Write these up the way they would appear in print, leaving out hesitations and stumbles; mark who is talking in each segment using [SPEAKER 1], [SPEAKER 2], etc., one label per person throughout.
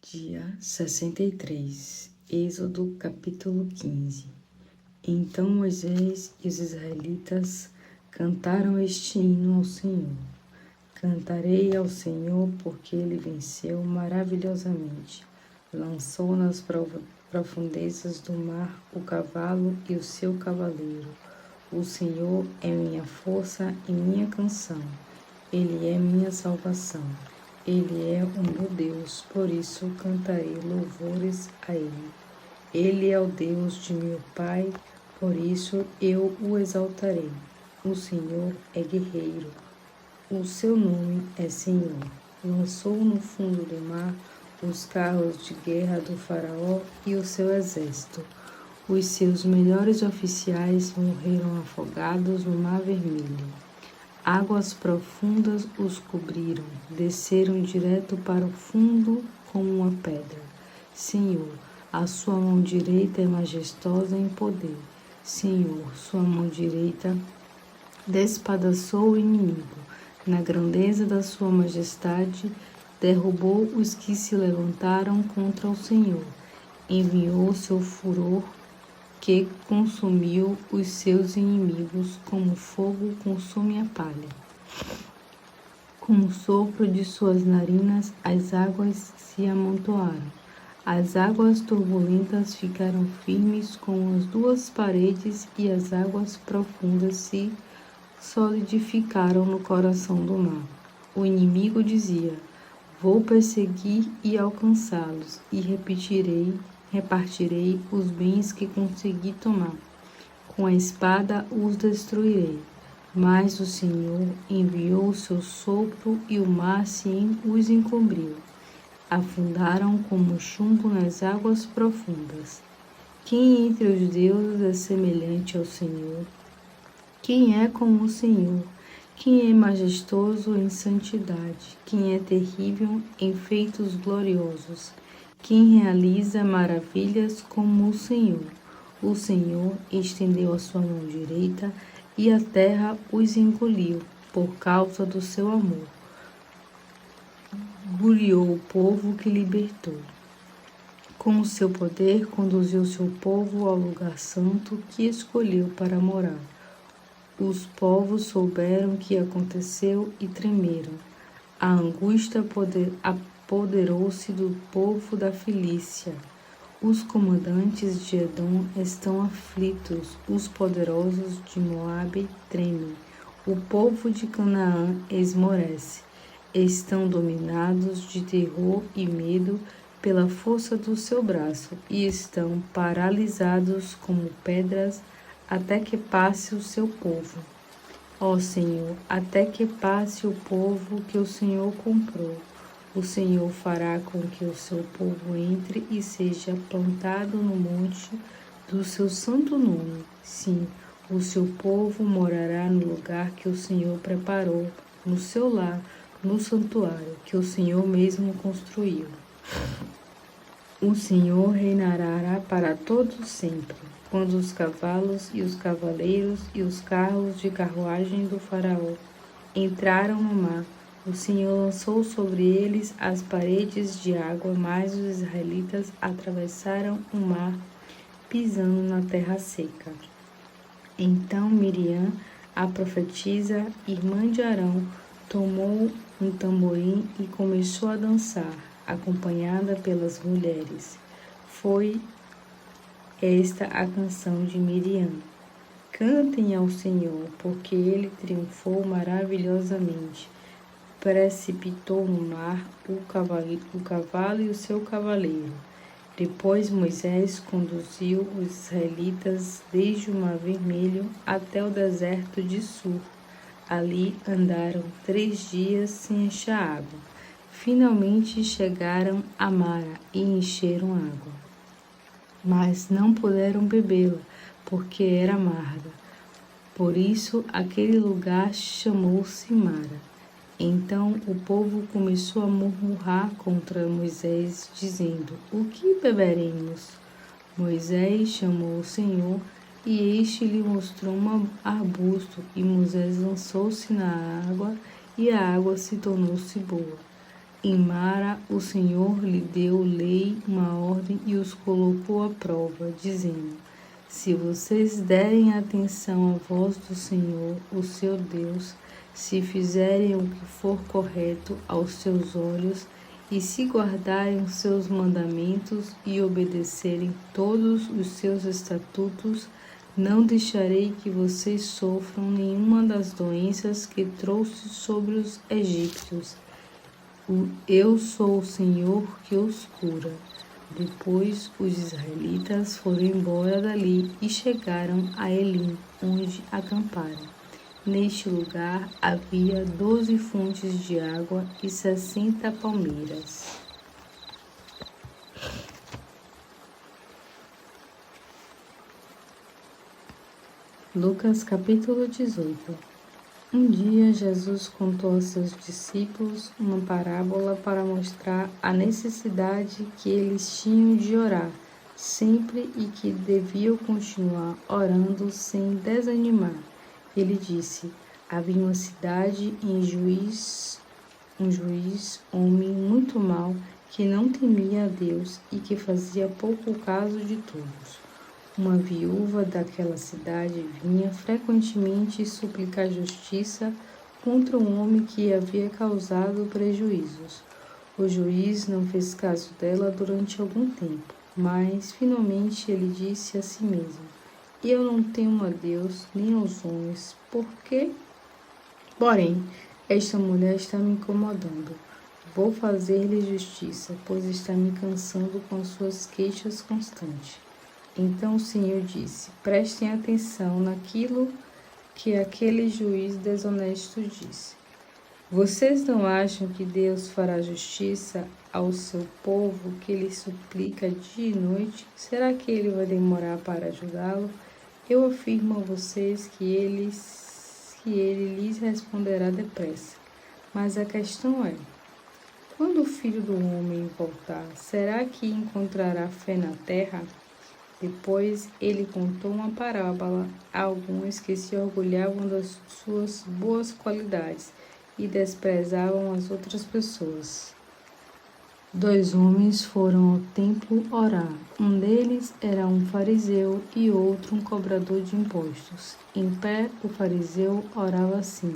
[SPEAKER 1] Dia 63, Êxodo capítulo 15. Então Moisés e os israelitas cantaram este hino ao Senhor. Cantarei ao Senhor porque ele venceu maravilhosamente. Lançou nas profundezas do mar o cavalo e o seu cavaleiro. O Senhor é minha força e minha canção. Ele é minha salvação. Ele é o meu Deus, por isso cantarei louvores a Ele. Ele é o Deus de meu Pai, por isso eu o exaltarei. O Senhor é guerreiro, o seu nome é Senhor. Lançou no fundo do mar os carros de guerra do faraó e o seu exército. Os seus melhores oficiais morreram afogados no Mar Vermelho. Águas profundas os cobriram, desceram direto para o fundo como uma pedra. Senhor, a sua mão direita é majestosa em poder. Senhor, sua mão direita despedaçou o inimigo. Na grandeza da sua majestade, derrubou os que se levantaram contra o Senhor. Enviou seu furor que consumiu os seus inimigos como fogo consome a palha. Com o sopro de suas narinas, as águas se amontoaram. As águas turbulentas ficaram firmes como as duas paredes e as águas profundas se solidificaram no coração do mar. O inimigo dizia: vou perseguir e alcançá-los, e repartirei os bens que consegui tomar. Com a espada os destruirei. Mas o Senhor enviou o seu sopro e o mar os encobriu. Afundaram como chumbo nas águas profundas. Quem entre os deuses é semelhante ao Senhor? Quem é como o Senhor? Quem é majestoso em santidade? Quem é terrível em feitos gloriosos? Quem realiza maravilhas como o Senhor? O Senhor estendeu a sua mão direita e a terra os engoliu por causa do seu amor. Guiou o povo que libertou. Com o seu poder, conduziu seu povo ao lugar santo que escolheu para morar. Os povos souberam o que aconteceu e tremeram. A angústia apoderou-se do povo da Filícia. Os comandantes de Edom estão aflitos, os poderosos de Moabe tremem. O povo de Canaã esmorece. Estão dominados de terror e medo pela força do seu braço e estão paralisados como pedras até que passe o seu povo. Ó Senhor, até que passe o povo que o Senhor comprou. O Senhor fará com que o seu povo entre e seja plantado no monte do seu santo nome. Sim, o seu povo morará no lugar que o Senhor preparou, no seu lar, no santuário que o Senhor mesmo construiu. O Senhor reinará para todos sempre. Quando os cavalos e os cavaleiros e os carros de carruagem do faraó entraram no mar, o Senhor lançou sobre eles as paredes de água, mas os israelitas atravessaram o mar pisando na terra seca. Então Miriam, a profetisa, irmã de Arão, tomou um tamborim e começou a dançar, acompanhada pelas mulheres. Foi esta a canção de Miriam. Cantem ao Senhor, porque ele triunfou maravilhosamente. Precipitou no mar o cavalo e o seu cavaleiro. Depois Moisés conduziu os israelitas desde o Mar Vermelho até o deserto de Sur. Ali andaram 3 dias sem achar água. Finalmente chegaram a Mara e encheram água. Mas não puderam bebê-la, porque era amarga. Por isso aquele lugar chamou-se Mara. Então o povo começou a murmurar contra Moisés, dizendo: o que beberemos? Moisés chamou o Senhor, e este lhe mostrou um arbusto, e Moisés lançou-se na água, e a água se tornou-se boa. Em Mara, o Senhor lhe deu lei, uma ordem e os colocou à prova, dizendo: se vocês derem atenção à voz do Senhor, o seu Deus, se fizerem o que for correto aos seus olhos, e se guardarem os seus mandamentos e obedecerem todos os seus estatutos, não deixarei que vocês sofram nenhuma das doenças que trouxe sobre os egípcios. Eu sou o Senhor que os cura. Depois os israelitas foram embora dali e chegaram a Elim, onde acamparam. Neste lugar havia 12 fontes de água e 60 palmeiras. Lucas capítulo 18. Um dia Jesus contou a seus discípulos uma parábola para mostrar a necessidade que eles tinham de orar sempre e que deviam continuar orando sem desanimar. Ele disse: havia uma cidade em um juiz, homem muito mau, que não temia a Deus e que fazia pouco caso de todos. Uma viúva daquela cidade vinha frequentemente suplicar justiça contra um homem que havia causado prejuízos. O juiz não fez caso dela durante algum tempo, mas finalmente ele disse a si mesmo: eu não temo a Deus nem aos homens, porém, esta mulher está me incomodando. Vou fazer-lhe justiça, pois está me cansando com as suas queixas constantes. Então o Senhor disse: prestem atenção naquilo que aquele juiz desonesto disse. Vocês não acham que Deus fará justiça ao seu povo que lhe suplica dia e noite? Será que ele vai demorar para ajudá-lo? Eu afirmo a vocês que ele lhes responderá depressa. Mas a questão é: quando o Filho do Homem voltar, será que encontrará fé na terra? Depois ele contou uma parábola a alguns que se orgulhavam das suas boas qualidades e desprezavam as outras pessoas. 2 homens foram ao templo orar. Um deles era um fariseu e outro um cobrador de impostos. Em pé, o fariseu orava assim: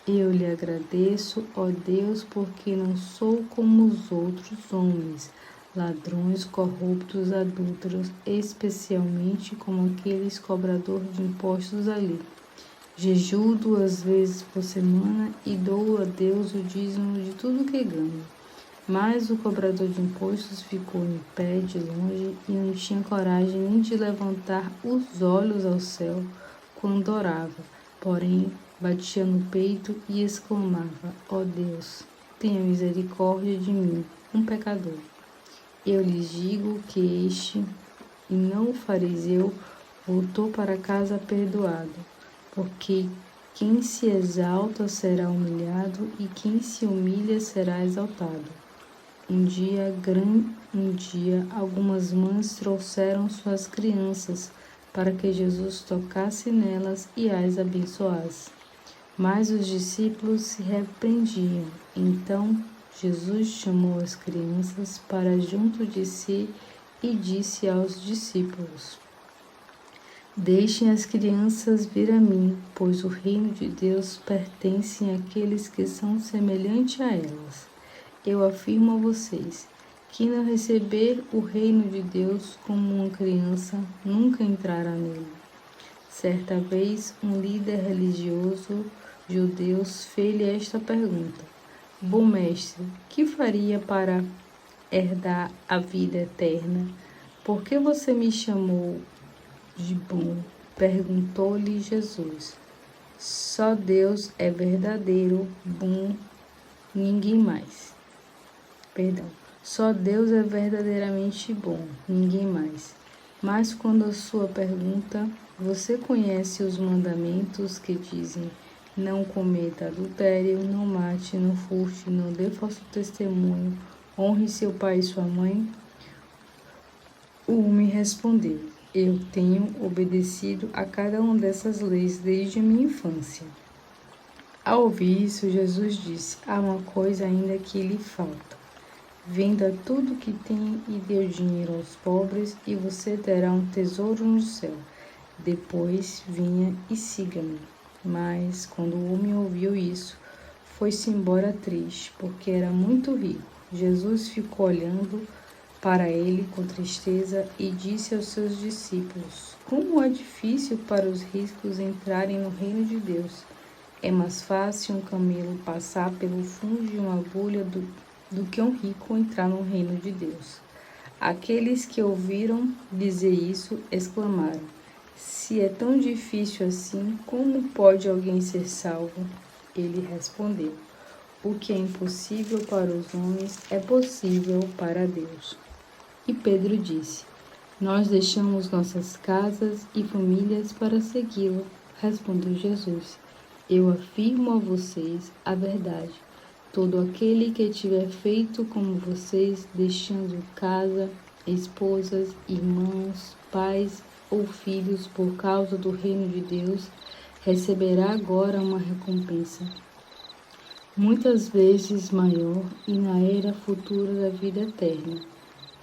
[SPEAKER 1] eu lhe agradeço, ó Deus, porque não sou como os outros homens, ladrões, corruptos, adúlteros, especialmente como aqueles cobradores de impostos ali. Jejuo 2 vezes por semana e dou a Deus o dízimo de tudo que ganho. Mas o cobrador de impostos ficou em pé de longe e não tinha coragem nem de levantar os olhos ao céu quando orava. Porém, batia no peito e exclamava: ó Deus, tenha misericórdia de mim, um pecador. Eu lhes digo que este, e não o fariseu, voltou para casa perdoado, porque quem se exalta será humilhado e quem se humilha será exaltado. Um dia, algumas mães trouxeram suas crianças para que Jesus tocasse nelas e as abençoasse. Mas os discípulos se repreendiam. Então Jesus chamou as crianças para junto de si e disse aos discípulos: deixem as crianças vir a mim, pois o reino de Deus pertence àqueles que são semelhantes a elas. Eu afirmo a vocês: quem não receber o reino de Deus como uma criança, nunca entrará nele. Certa vez, um líder religioso judeu fez-lhe esta pergunta: bom mestre, que faria para herdar a vida eterna? Por que você me chamou de bom? Perguntou-lhe Jesus. Só Deus é verdadeiro, bom, ninguém mais. Só Deus é verdadeiramente bom, ninguém mais. Mas quando a sua pergunta, você conhece os mandamentos que dizem: não cometa adultério, não mate, não furte, não dê falso testemunho, honre seu pai e sua mãe? O homem respondeu: eu tenho obedecido a cada uma dessas leis desde a minha infância. Ao ouvir isso, Jesus disse: há uma coisa ainda que lhe falta. Venda tudo o que tem e dê o dinheiro aos pobres, e você terá um tesouro no céu. Depois vinha e siga-me. Mas, quando o homem ouviu isso, foi-se embora triste, porque era muito rico. Jesus ficou olhando para ele com tristeza e disse aos seus discípulos: como é difícil para os ricos entrarem no reino de Deus. É mais fácil um camelo passar pelo fundo de uma agulha do que um rico entrar no reino de Deus. Aqueles que ouviram dizer isso exclamaram: se é tão difícil assim, como pode alguém ser salvo? Ele respondeu: o que é impossível para os homens é possível para Deus. E Pedro disse: nós deixamos nossas casas e famílias para segui-lo. Respondeu Jesus: eu afirmo a vocês a verdade. Todo aquele que tiver feito como vocês, deixando casa, esposas, irmãos, pais ou filhos por causa do reino de Deus, receberá agora uma recompensa muitas vezes maior e na era futura da vida eterna.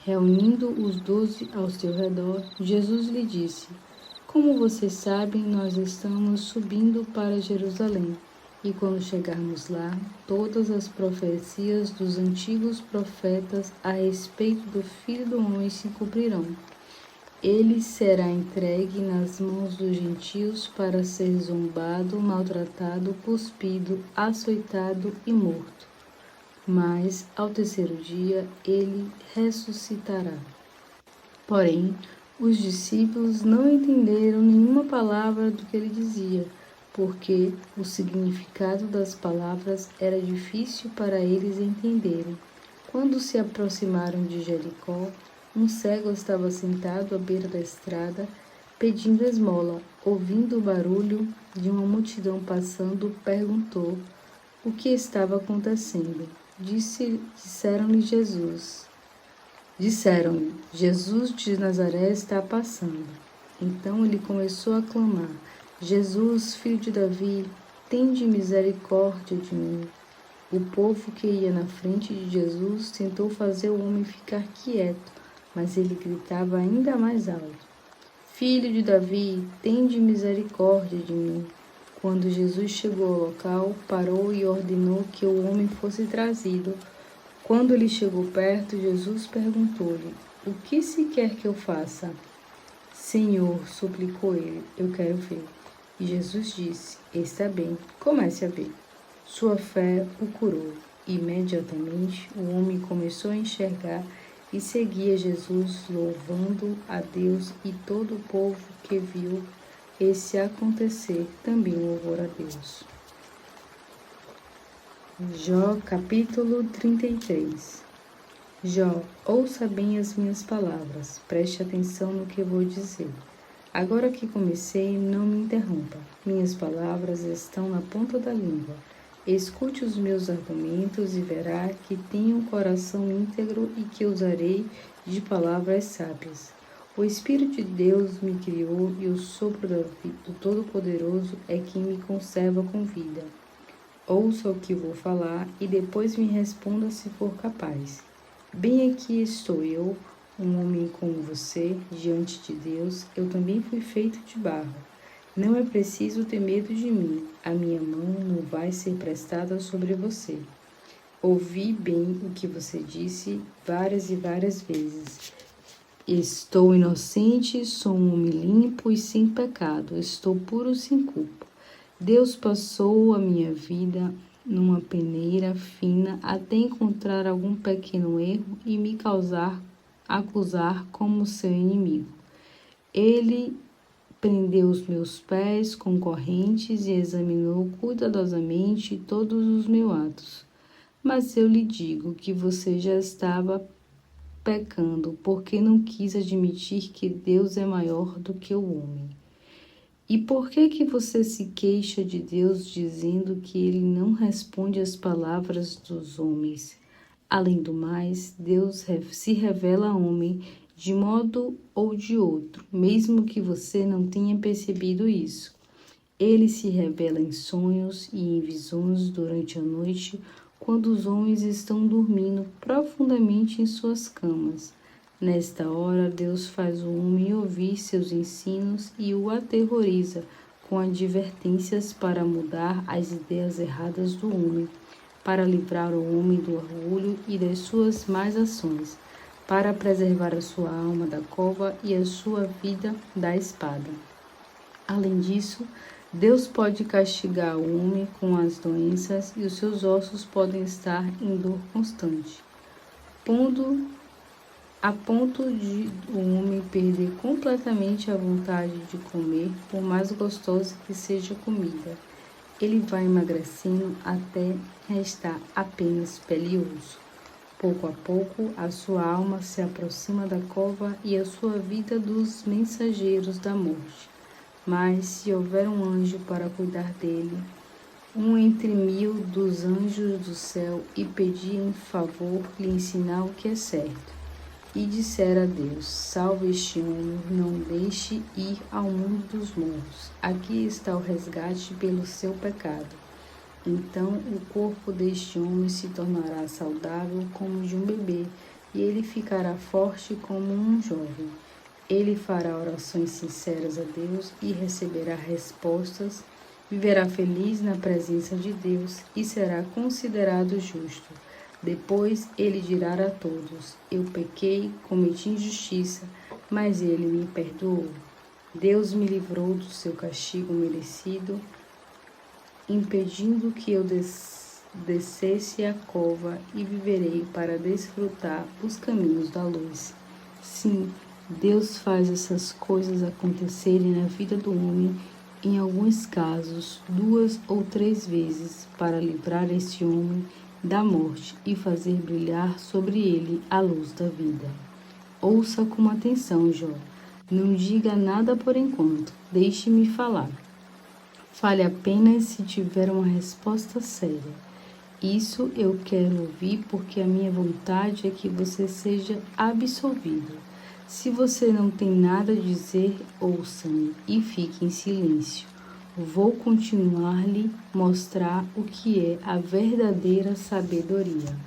[SPEAKER 1] Reunindo os 12 ao seu redor, Jesus lhe disse: como vocês sabem, nós estamos subindo para Jerusalém, e quando chegarmos lá, todas as profecias dos antigos profetas a respeito do Filho do Homem se cumprirão. Ele será entregue nas mãos dos gentios para ser zombado, maltratado, cuspido, açoitado e morto. Mas, ao terceiro dia, ele ressuscitará. Porém, os discípulos não entenderam nenhuma palavra do que ele dizia, porque o significado das palavras era difícil para eles entenderem. Quando se aproximaram de Jericó, um cego estava sentado à beira da estrada, pedindo esmola. Ouvindo o barulho de uma multidão passando, perguntou o que estava acontecendo. Disseram-lhe, Jesus de Nazaré está passando. Então ele começou a clamar: Jesus, filho de Davi, tende misericórdia de mim. O povo que ia na frente de Jesus tentou fazer o homem ficar quieto, mas ele gritava ainda mais alto: Filho de Davi, tende misericórdia de mim. Quando Jesus chegou ao local, parou e ordenou que o homem fosse trazido. Quando ele chegou perto, Jesus perguntou-lhe: o que se quer que eu faça? Senhor, suplicou ele, eu quero ver. E Jesus disse: está bem, comece a ver. Sua fé o curou. Imediatamente o homem começou a enxergar e seguia Jesus, louvando a Deus, e todo o povo que viu esse acontecer também louvou a Deus. Jó, capítulo 33. Jó, ouça bem as minhas palavras, preste atenção no que vou dizer. Agora que comecei, não me interrompa. Minhas palavras estão na ponta da língua. Escute os meus argumentos e verá que tenho um coração íntegro e que usarei de palavras sábias. O Espírito de Deus me criou e o sopro do Todo-Poderoso é quem me conserva com vida. Ouça o que vou falar e depois me responda se for capaz. Bem aqui estou eu, um homem como você, diante de Deus. Eu também fui feito de barro. Não é preciso ter medo de mim. A minha mão não vai ser prestada sobre você. Ouvi bem o que você disse várias e várias vezes. Estou inocente, sou um homem limpo e sem pecado. Estou puro sem culpa. Deus passou a minha vida numa peneira fina até encontrar algum pequeno erro e me acusar como seu inimigo. Ele prendeu os meus pés com correntes e examinou cuidadosamente todos os meus atos. Mas eu lhe digo que você já estava pecando, porque não quis admitir que Deus é maior do que o homem. E por que você se queixa de Deus dizendo que ele não responde às palavras dos homens? Além do mais, Deus se revela a homem de modo ou de outro, mesmo que você não tenha percebido isso. Ele se revela em sonhos e em visões durante a noite, quando os homens estão dormindo profundamente em suas camas. Nesta hora, Deus faz o homem ouvir seus ensinos e o aterroriza com advertências para mudar as ideias erradas do homem, para livrar o homem do orgulho e das suas más ações, para preservar a sua alma da cova e a sua vida da espada. Além disso, Deus pode castigar o homem com as doenças e os seus ossos podem estar em dor constante, a ponto de o homem perder completamente a vontade de comer, por mais gostosa que seja a comida. Ele vai emagrecendo até restar apenas pele e osso. Pouco a pouco, a sua alma se aproxima da cova e a sua vida dos mensageiros da morte. Mas se houver um anjo para cuidar dele, um entre 1000 dos anjos do céu, e pedir em favor lhe ensinar o que é certo, e disser a Deus: salve este homem, não deixe ir ao mundo dos mortos. Aqui está o resgate pelo seu pecado. Então o corpo deste homem se tornará saudável como o de um bebê, e ele ficará forte como um jovem. Ele fará orações sinceras a Deus e receberá respostas, viverá feliz na presença de Deus e será considerado justo. Depois ele dirá a todos: eu pequei, cometi injustiça, mas ele me perdoou. Deus me livrou do seu castigo merecido, impedindo que eu descesse a cova, e viverei para desfrutar os caminhos da luz. Sim, Deus faz essas coisas acontecerem na vida do homem, em alguns casos, 2 ou 3 vezes, para livrar esse homem da morte e fazer brilhar sobre ele a luz da vida. Ouça com atenção, Jó. Não diga nada por enquanto. Deixe-me falar. Fale apenas se tiver uma resposta séria. Isso eu quero ouvir porque a minha vontade é que você seja absolvido. Se você não tem nada a dizer, ouça-me e fique em silêncio. Vou continuar-lhe mostrar o que é a verdadeira sabedoria.